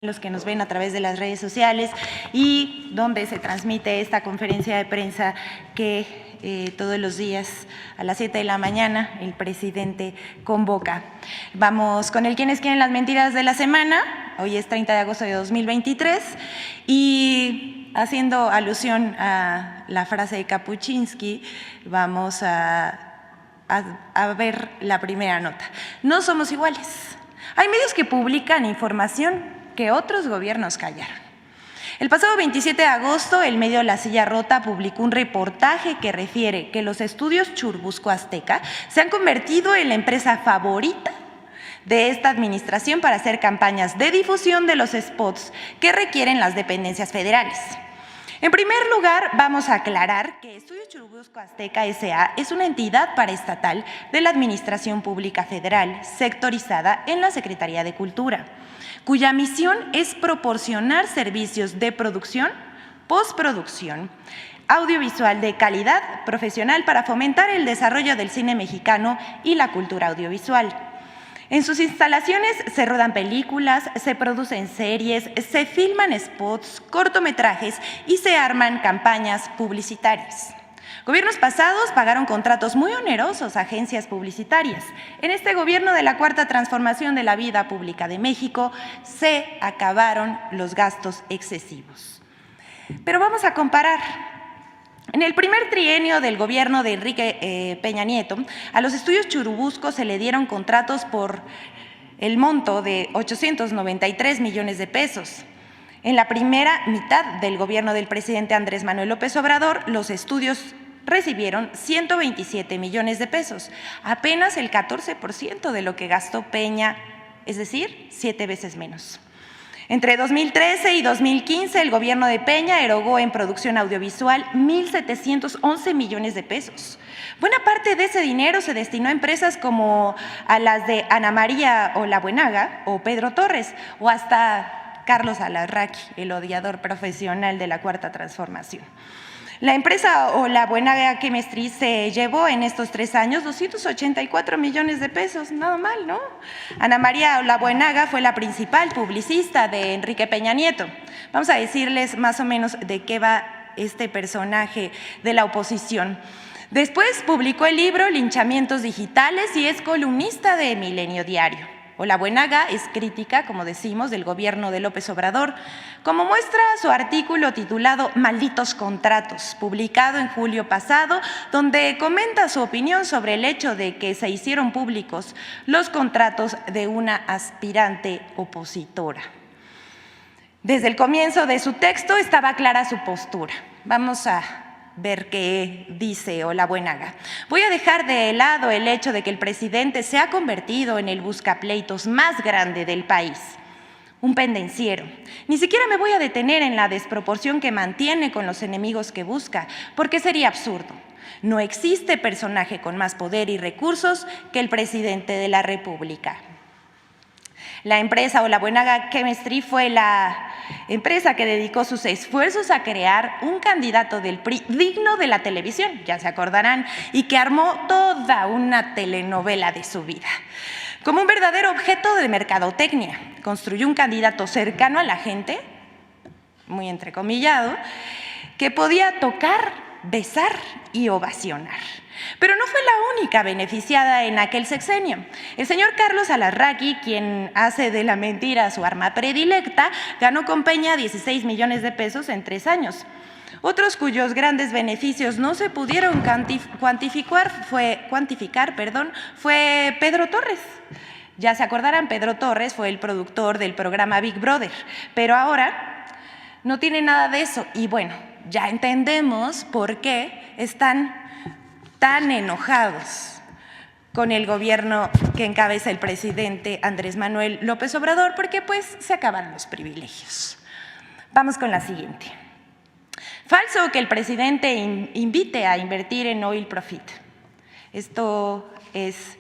los que nos ven a través de las redes sociales y donde se transmite esta conferencia de prensa que todos los días a las 7 de la mañana el presidente convoca. Vamos con el ¿Quiénes quieren las mentiras de la semana? Hoy es 30 de agosto de 2023 y haciendo alusión a la frase de Kapuscinski, vamos a ver la primera nota. No somos iguales. Hay medios que publican información que otros gobiernos callaron. El pasado 27 de agosto, el medio La Silla Rota publicó un reportaje que refiere que los estudios Churubusco Azteca se han convertido en la empresa favorita de esta administración para hacer campañas de difusión de los spots que requieren las dependencias federales. En primer lugar, vamos a aclarar que Estudios Churubusco Azteca S.A. es una entidad paraestatal de la Administración Pública Federal, sectorizada en la Secretaría de Cultura, cuya misión es proporcionar servicios de producción, postproducción, audiovisual de calidad profesional para fomentar el desarrollo del cine mexicano y la cultura audiovisual. En sus instalaciones se rodan películas, se producen series, se filman spots, cortometrajes y se arman campañas publicitarias. Gobiernos pasados pagaron contratos muy onerosos a agencias publicitarias. En este gobierno de la Cuarta Transformación de la Vida Pública de México se acabaron los gastos excesivos. Pero vamos a comparar. En el primer trienio del gobierno de Enrique Peña Nieto, a los estudios Churubusco se le dieron contratos por el monto de 893 millones de pesos. En la primera mitad del gobierno del presidente Andrés Manuel López Obrador, los estudios recibieron 127 millones de pesos, apenas el 14% de lo que gastó Peña, es decir, 7 veces menos. Entre 2013 y 2015, el gobierno de Peña erogó en producción audiovisual 1.711 millones de pesos. Buena parte de ese dinero se destinó a empresas como a las de Ana María Olabuenaga o Pedro Torres, o hasta Carlos Alarraqui, el odiador profesional de la Cuarta Transformación. La empresa Olabuenaga Chemistry se llevó en estos 3 años 284 millones de pesos, nada mal, ¿no? Ana María Olabuenaga fue la principal publicista de Enrique Peña Nieto. Vamos a decirles más o menos de qué va este personaje de la oposición. Después publicó el libro Linchamientos Digitales y es columnista de Milenio Diario. Olabuenaga es crítica, como decimos, del gobierno de López Obrador, como muestra su artículo titulado Malditos Contratos, publicado en julio pasado, donde comenta su opinión sobre el hecho de que se hicieron públicos los contratos de una aspirante opositora. Desde el comienzo de su texto estaba clara su postura. Vamos a ver qué dice Olabuenaga. Voy a dejar de lado el hecho de que el presidente se ha convertido en el buscapleitos más grande del país, un pendenciero. Ni siquiera me voy a detener en la desproporción que mantiene con los enemigos que busca, porque sería absurdo. No existe personaje con más poder y recursos que el presidente de la República. La empresa Olabuenaga Chemistry fue la empresa que dedicó sus esfuerzos a crear un candidato del PRI digno de la televisión, ya se acordarán, y que armó toda una telenovela de su vida. Como un verdadero objeto de mercadotecnia, construyó un candidato cercano a la gente, muy entrecomillado, que podía tocar, besar y ovacionar. Pero no fue la única beneficiada en aquel sexenio. El señor Carlos Alarraqui, quien hace de la mentira su arma predilecta, ganó con Peña 16 millones de pesos en 3 años. Otros cuyos grandes beneficios no se pudieron cuantificar fue Pedro Torres. Ya se acordarán, Pedro Torres fue el productor del programa Big Brother, pero ahora no tiene nada de eso. Y bueno, ya entendemos por qué están tan enojados con el gobierno que encabeza el presidente Andrés Manuel López Obrador, porque pues se acaban los privilegios. Vamos con la siguiente. Falso que el presidente invite a invertir en oil profit. Esto es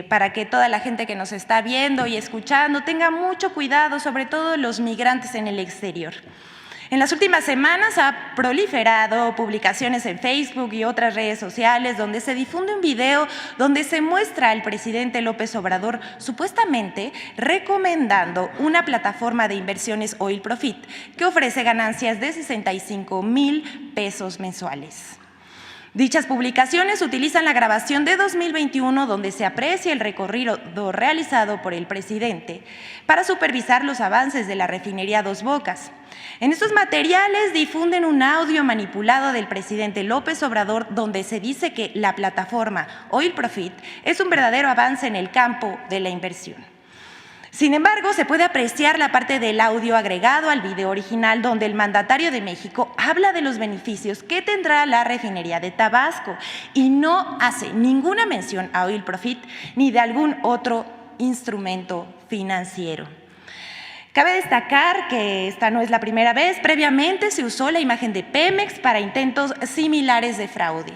para que toda la gente que nos está viendo y escuchando tenga mucho cuidado, sobre todo los migrantes en el exterior. En las últimas semanas ha proliferado publicaciones en Facebook y otras redes sociales donde se difunde un video donde se muestra al presidente López Obrador supuestamente recomendando una plataforma de inversiones Oil Profit que ofrece ganancias de 65,000 pesos mensuales. Dichas publicaciones utilizan la grabación de 2021 donde se aprecia el recorrido realizado por el presidente para supervisar los avances de la refinería Dos Bocas. En estos materiales difunden un audio manipulado del presidente López Obrador donde se dice que la plataforma Oil Profit es un verdadero avance en el campo de la inversión. Sin embargo, se puede apreciar la parte del audio agregado al video original donde el mandatario de México habla de los beneficios que tendrá la refinería de Tabasco y no hace ninguna mención a Oil Profit ni de algún otro instrumento financiero. Cabe destacar que esta no es la primera vez. Previamente se usó la imagen de Pemex para intentos similares de fraude.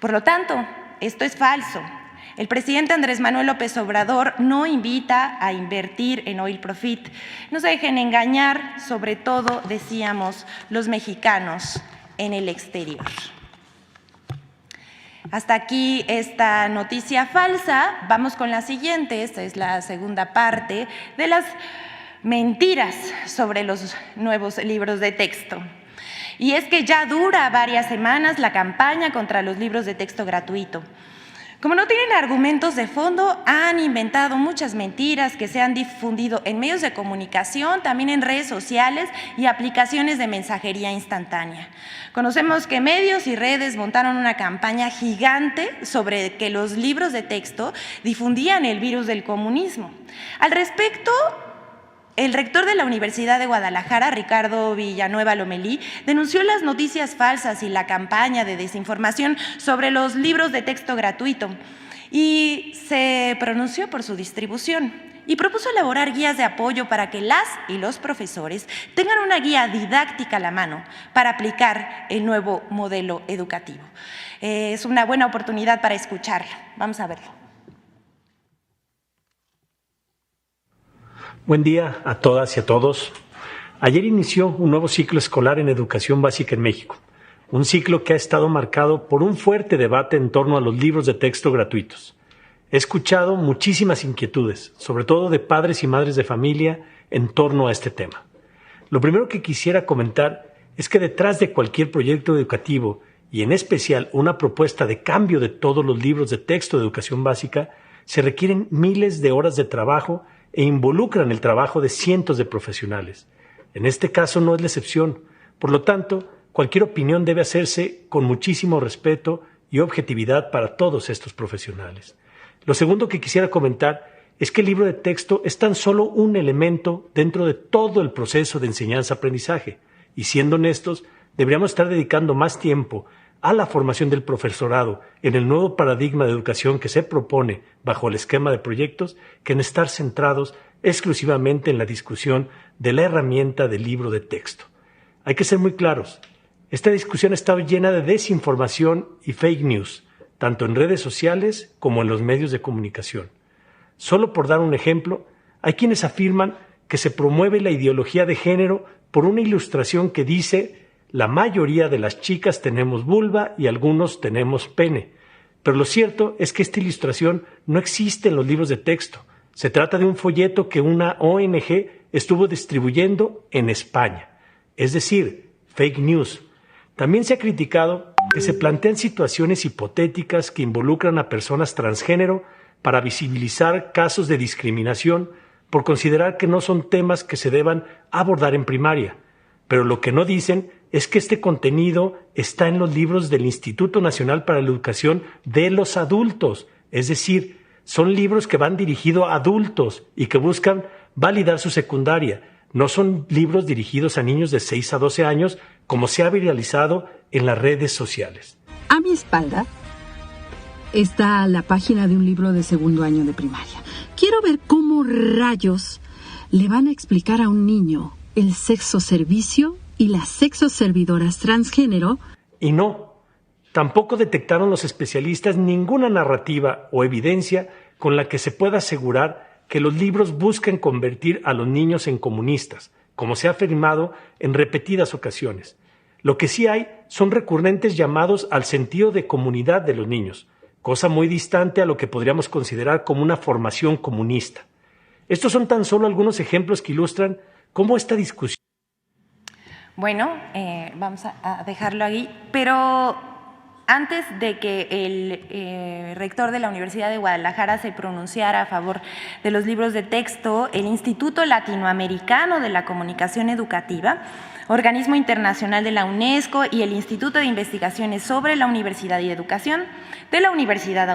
Por lo tanto, esto es falso. El presidente Andrés Manuel López Obrador no invita a invertir en Oil Profit. No se dejen engañar, sobre todo, decíamos, los mexicanos en el exterior. Hasta aquí esta noticia falsa. Vamos con la siguiente. Esta es la segunda parte de las mentiras sobre los nuevos libros de texto. Y es que ya dura varias semanas la campaña contra los libros de texto gratuito. Como no tienen argumentos de fondo, han inventado muchas mentiras que se han difundido en medios de comunicación, también en redes sociales y aplicaciones de mensajería instantánea. Conocemos que medios y redes montaron una campaña gigante sobre que los libros de texto difundían el virus del comunismo. Al respecto, el rector de la Universidad de Guadalajara, Ricardo Villanueva Lomelí, denunció las noticias falsas y la campaña de desinformación sobre los libros de texto gratuito y se pronunció por su distribución y propuso elaborar guías de apoyo para que las y los profesores tengan una guía didáctica a la mano para aplicar el nuevo modelo educativo. Es una buena oportunidad para escucharlo. Vamos a verlo. Buen día a todas y a todos. Ayer inició un nuevo ciclo escolar en educación básica en México, un ciclo que ha estado marcado por un fuerte debate en torno a los libros de texto gratuitos. He escuchado muchísimas inquietudes, sobre todo de padres y madres de familia, en torno a este tema. Lo primero que quisiera comentar es que detrás de cualquier proyecto educativo, y en especial una propuesta de cambio de todos los libros de texto de educación básica, se requieren miles de horas de trabajo e involucran el trabajo de cientos de profesionales. En este caso no es la excepción. Por lo tanto, cualquier opinión debe hacerse con muchísimo respeto y objetividad para todos estos profesionales. Lo segundo que quisiera comentar es que el libro de texto es tan solo un elemento dentro de todo el proceso de enseñanza-aprendizaje. Y siendo honestos, deberíamos estar dedicando más tiempo a la formación del profesorado en el nuevo paradigma de educación que se propone bajo el esquema de proyectos que en estar centrados exclusivamente en la discusión de la herramienta del libro de texto. Hay que ser muy claros. Esta discusión ha estado llena de desinformación y fake news, tanto en redes sociales como en los medios de comunicación. Solo por dar un ejemplo, hay quienes afirman que se promueve la ideología de género por una ilustración que dice: la mayoría de las chicas tenemos vulva y algunos tenemos pene. Pero lo cierto es que esta ilustración no existe en los libros de texto. Se trata de un folleto que una ONG estuvo distribuyendo en España. Es decir, fake news. También se ha criticado que se plantean situaciones hipotéticas que involucran a personas transgénero para visibilizar casos de discriminación por considerar que no son temas que se deban abordar en primaria. Pero lo que no dicen es que este contenido está en los libros del Instituto Nacional para la Educación de los Adultos. Es decir, son libros que van dirigidos a adultos y que buscan validar su secundaria. No son libros dirigidos a niños de 6 a 12 años, como se ha viralizado en las redes sociales. A mi espalda está la página de un libro de segundo año de primaria. Quiero ver cómo rayos le van a explicar a un niño el sexo servicio y las sexoservidoras transgénero. Y no, tampoco detectaron los especialistas ninguna narrativa o evidencia con la que se pueda asegurar que los libros busquen convertir a los niños en comunistas, como se ha afirmado en repetidas ocasiones. Lo que sí hay son recurrentes llamados al sentido de comunidad de los niños, cosa muy distante a lo que podríamos considerar como una formación comunista. Estos son tan solo algunos ejemplos que ilustran cómo esta discusión. Bueno, vamos a dejarlo ahí, pero antes de que el rector de la Universidad de Guadalajara se pronunciara a favor de los libros de texto, el Instituto Latinoamericano de la Comunicación Educativa, organismo internacional de la UNESCO, y el Instituto de Investigaciones sobre la Universidad y Educación de la Universidad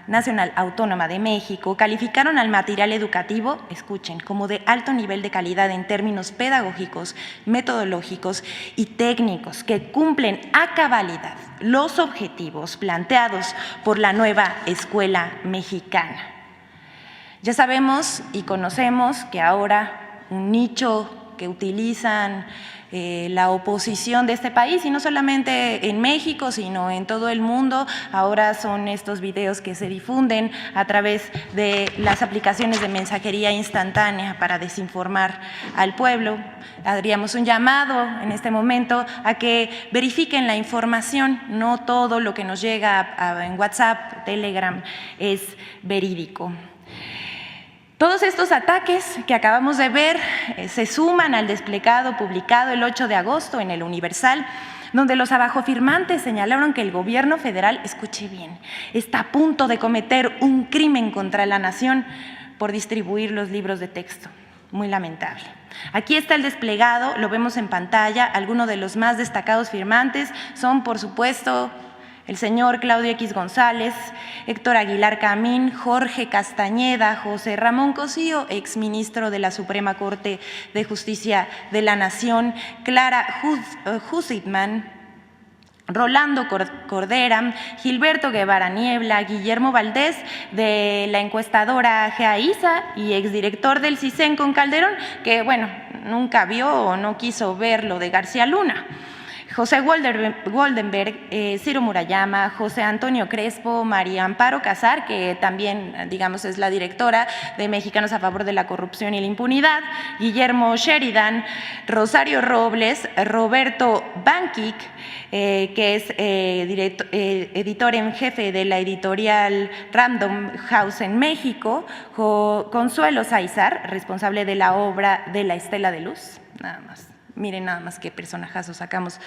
Nacional Autónoma de México calificaron al material educativo, escuchen, como de alto nivel de calidad en términos pedagógicos, metodológicos y técnicos que cumplen a cabalidad los objetivos planteados por la nueva escuela mexicana. Ya sabemos y conocemos que ahora un nicho que utilizan la oposición de este país, y no solamente en México, sino en todo el mundo, ahora son estos videos que se difunden a través de las aplicaciones de mensajería instantánea para desinformar al pueblo. Haríamos un llamado en este momento a que verifiquen la información, no todo lo que nos llega en WhatsApp, Telegram es verídico. Todos estos ataques que acabamos de ver se suman al desplegado publicado el 8 de agosto en El Universal, donde los abajofirmantes señalaron que el gobierno federal, escuche bien, está a punto de cometer un crimen contra la nación por distribuir los libros de texto. Muy lamentable. Aquí está el desplegado, lo vemos en pantalla. Algunos de los más destacados firmantes son, por supuesto, el señor Claudio X González, Héctor Aguilar Camín, Jorge Castañeda, José Ramón Cosío, exministro de la Suprema Corte de Justicia de la Nación, Clara Husitman, Rolando Cordera, Gilberto Guevara Niebla, Guillermo Valdés, de la encuestadora GEAISA y exdirector del CISEN con Calderón, que, bueno, nunca vio o no quiso ver lo de García Luna. José Goldenberg, Ciro Murayama, José Antonio Crespo, María Amparo Casar, que también, digamos, es la directora de Mexicanos a Favor de la Corrupción y la Impunidad, Guillermo Sheridan, Rosario Robles, Roberto Banquic, que es editor en jefe de la editorial Random House en México, Consuelo Sáizar, responsable de la obra de La Estela de Luz, nada más. Miren nada más qué personajazos acabamos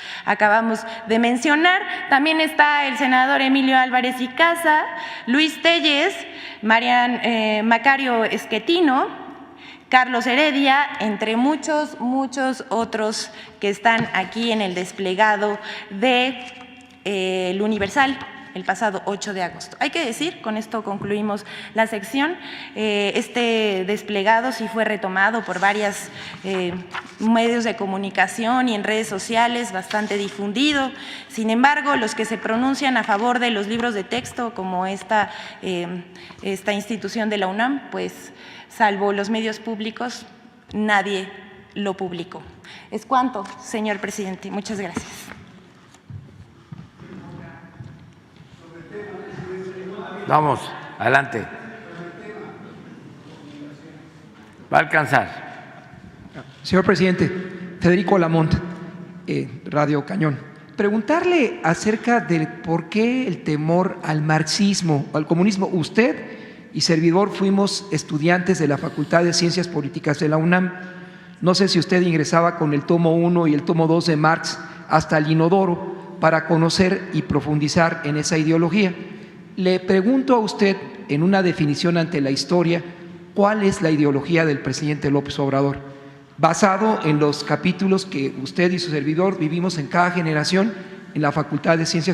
de mencionar. También está el senador Emilio Álvarez y Casa, Luis Telles, Macario Esquetino, Carlos Heredia, entre muchos otros que están aquí en el desplegado de El Universal el pasado 8 de agosto. Hay que decir, con esto concluimos la sección, este desplegado sí fue retomado por varios medios de comunicación y en redes sociales, bastante difundido. Sin embargo, los que se pronuncian a favor de los libros de texto, como esta institución de la UNAM, pues salvo los medios públicos, nadie lo publicó. Es cuanto, señor presidente. Muchas gracias. Vamos, adelante. Va a alcanzar. Señor presidente, Federico Lamont, Radio Cañón. Preguntarle acerca de por qué el temor al marxismo, al comunismo. Usted y servidor fuimos estudiantes de la Facultad de Ciencias Políticas de la UNAM. No sé si usted ingresaba con el tomo 1 y el tomo 2 de Marx hasta el inodoro para conocer y profundizar en esa ideología. Le pregunto a usted, en una definición ante la historia, ¿cuál es la ideología del presidente López Obrador? Basado en los capítulos que usted y su servidor vivimos en cada generación en la Facultad de Ciencias